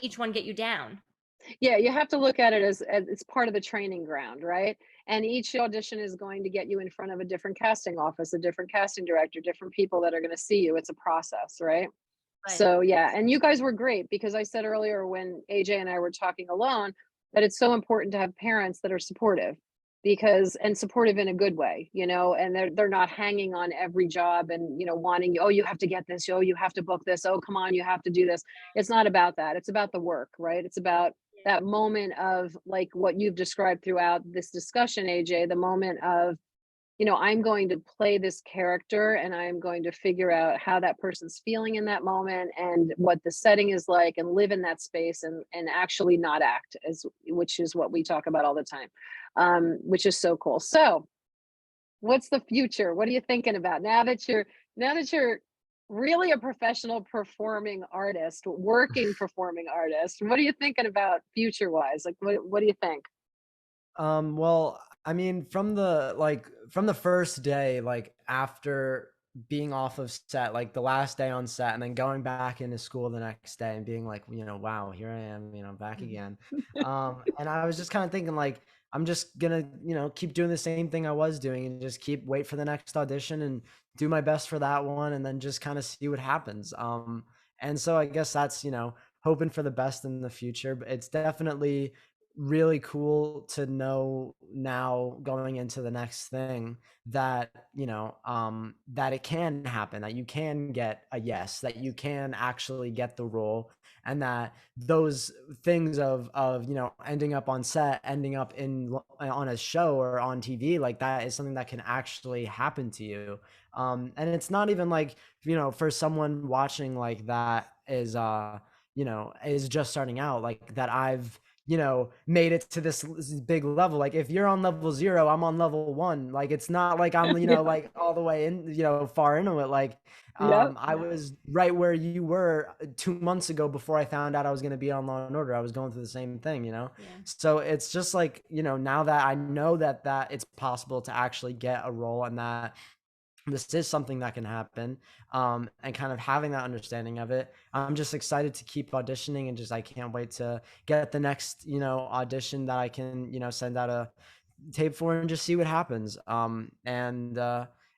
each one get you down. Yeah, you have to look at it as it's part of the training ground, right? And each audition is going to get you in front of a different casting office, a different casting director, different people that are going to see you. It's a process, right? So yeah, and you guys were great, because I said earlier when AJ and I were talking alone that it's so important to have parents that are supportive. because and supportive in a good way, you know, and they're not hanging on every job and, you know, wanting, oh, you have to get this, oh, you have to book this, oh, come on, you have to do this. It's not about that. It's about the work, right? It's about that moment of like what you've described throughout this discussion, AJ, the moment of, you know, I'm going to play this character and I'm going to figure out how that person's feeling in that moment and what the setting is like and live in that space and actually not act, as which is what we talk about all the time, which is so cool. So what's the future? What are you thinking about now that you're really a professional performing artist, working performing artist? What are you thinking about future wise? Like what do you think? Well, I mean, from the first day, like after being off of set, like the last day on set, and then going back into school the next day and being like, you know, wow, here I am, you know, back again. And I was just kind of thinking like, I'm just gonna, you know, keep doing the same thing I was doing and just keep wait for the next audition and do my best for that one, and then just kind of see what happens. And so I guess that's, you know, hoping for the best in the future, but it's definitely really cool to know now going into the next thing that, you know, that it can happen, that you can get a yes, that you can actually get the role, and that those things of, you know, ending up on set, ending up in on a show or on TV, like that is something that can actually happen to you. And it's not even like, you know, for someone watching like that is you know, is just starting out, like that I've, you know, made it to this big level. Like if you're on level 0, I'm on level 1. Like it's not like I'm, you Yeah. know, like all the way in, you know, far into it. Like Yep. I was right where you were 2 months ago before I found out I was going to be on Law and Order. I was going through the same thing, you know. Yeah. So it's just like, you know, now that I know that it's possible to actually get a role, and that this is something that can happen, and kind of having that understanding of it, I'm just excited to keep auditioning, and just I can't wait to get the next, you know, audition that I can, you know, send out a tape for and just see what happens.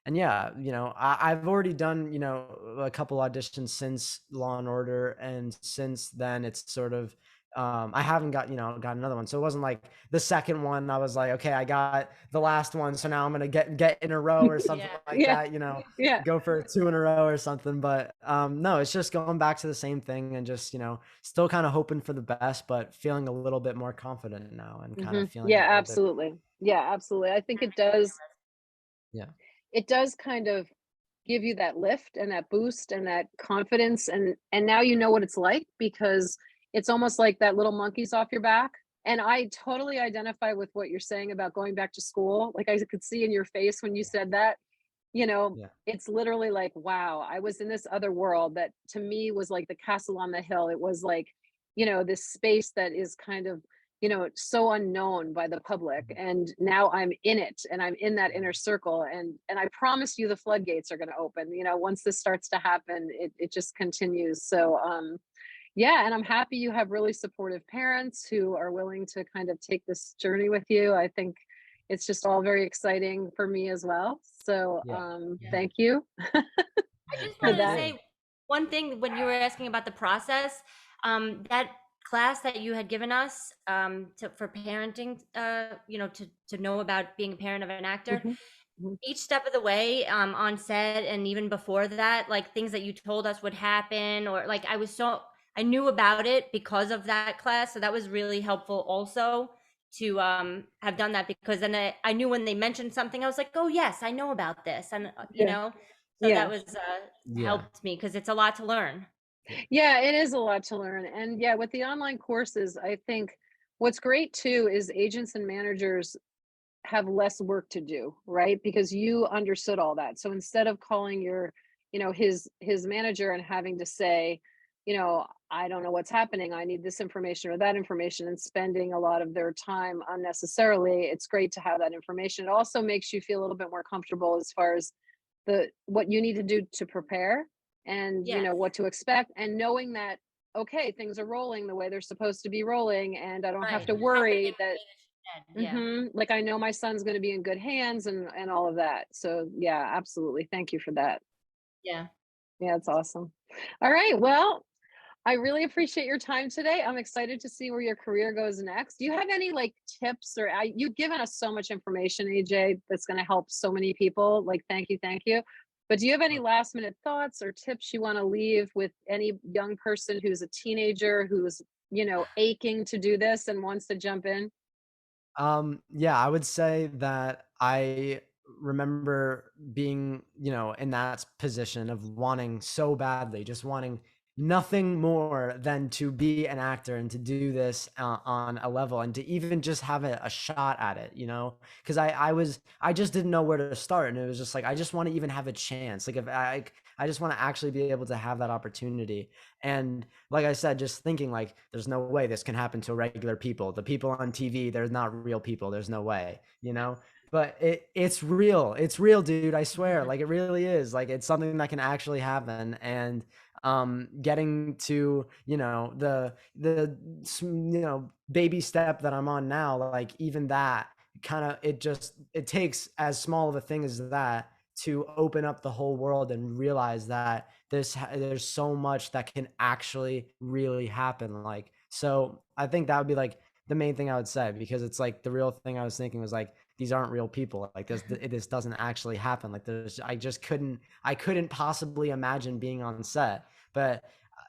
And yeah, you know, I've already done, you know, a couple auditions since Law and Order, and since then it's sort of, I haven't got, you know, got another one. So it wasn't like the second one I was like, okay, I got the last one, so now I'm gonna get in a row or something Yeah. like Yeah. that, you know, Yeah. go for 2 in a row or something. But no, it's just going back to the same thing, and just, you know, still kind of hoping for the best, but feeling a little bit more confident now, and kind of feeling a Yeah, little bit, absolutely. Yeah, absolutely. I think yeah. it does kind of give you that lift and that boost and that confidence and now you know what it's like because it's almost like that little monkey's off your back. And I totally identify with what you're saying about going back to school. Like I could see in your face when you said that, you know, Yeah. it's literally like, wow, I was in this other world that to me was like the castle on the hill. It was like, you know, this space that is kind of, you know, so unknown by the public. Mhm. And now I'm in it and I'm in that inner circle. And I promise you the floodgates are gonna open. You know, once this starts to happen, it just continues. So yeah, and I'm happy you have really supportive parents who are willing to kind of take this journey with you. I think it's just all very exciting for me as well. So Yeah. Yeah. thank you I just for wanted to that. Yeah. say one thing when you were asking about the process. That class that you had given us for parenting, you know, to know about being a parent of an actor. Mhm, mhm. Each step of the way, on set and even before that, like things that you told us would happen, or like I knew about it because of that class, so that was really helpful also to have done that, because then I knew when they mentioned something I was like, oh yes, I know about this, and you Yeah, know, so that yeah. was Yeah. helped me because it's a lot to learn. Yeah, it is a lot to learn. And yeah, with the online courses, I think what's great too is agents and managers have less work to do, right? Because you understood all that. So instead of calling your, you know, his manager and having to say, you know, I don't know what's happening, I need this information or that information, and spending a lot of their time unnecessarily, it's great to have that information. It also makes you feel a little bit more comfortable as far as the what you need to do to prepare and you Yes, know what to expect, and knowing that okay, things are rolling the way they're supposed to be rolling and I don't have right. to Jumping worry in that the yeah. like I know my son's going to be in good hands and all of that. So yeah, absolutely, thank you for that. Yeah. Yeah, it's awesome. All right, well, I really appreciate your time today. I'm excited to see where your career goes next. Do you have any like tips or you've given us so much information, AJ, that's going to help so many people. Like, thank you, thank you. But do you have any last minute thoughts or tips you want to leave with any young person who's a teenager who's, aching to do this and wants to jump in? Yeah, I would say that I remember being, in that position of wanting so badly, just wanting nothing more than to be an actor and to do this on a level and to even just have a shot at it, because I just didn't know where to start. And it was just like, I just want to even have a chance. Like if I just want to actually be able to have that opportunity. And like I said, just thinking like, there's no way this can happen to regular people. The people on TV, they're not real people. There's no way, but it's real. It's real, dude. I swear. Like it really is. Like it's something that can actually happen. And getting to, the baby step that I'm on now, like even that kind of, it takes as small of a thing as that to open up the whole world and realize that there's so much that can actually really happen. Like, so I think that would be like the main thing I would say, because it's like the real thing I was thinking was like, these aren't real people. Like this doesn't actually happen. Like I couldn't possibly imagine being on set. But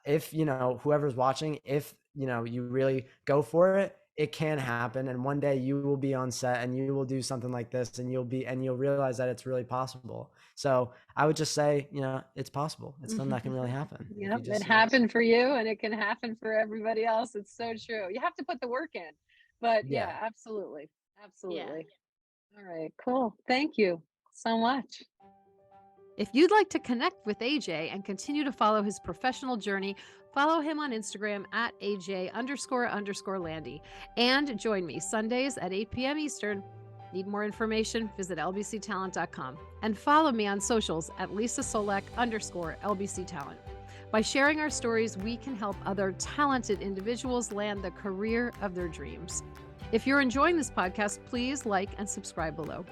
if, whoever's watching, if, you really go for it, it can happen. And one day you will be on set and you will do something like this and you'll realize that it's really possible. So I would just say, it's possible. It's something that can really happen. Yep, it happened for you and it can happen for everybody else. It's so true. You have to put the work in. But yeah, absolutely. Absolutely. Yeah. All right, cool. Thank you so much. If you'd like to connect with AJ and continue to follow his professional journey, follow him on Instagram at AJ__Landy and join me Sundays at 8 p.m. Eastern. Need more information? Visit lbctalent.com and follow me on socials at LisaSolek_LBC Talent. By sharing our stories, we can help other talented individuals land the career of their dreams. If you're enjoying this podcast, please like and subscribe below.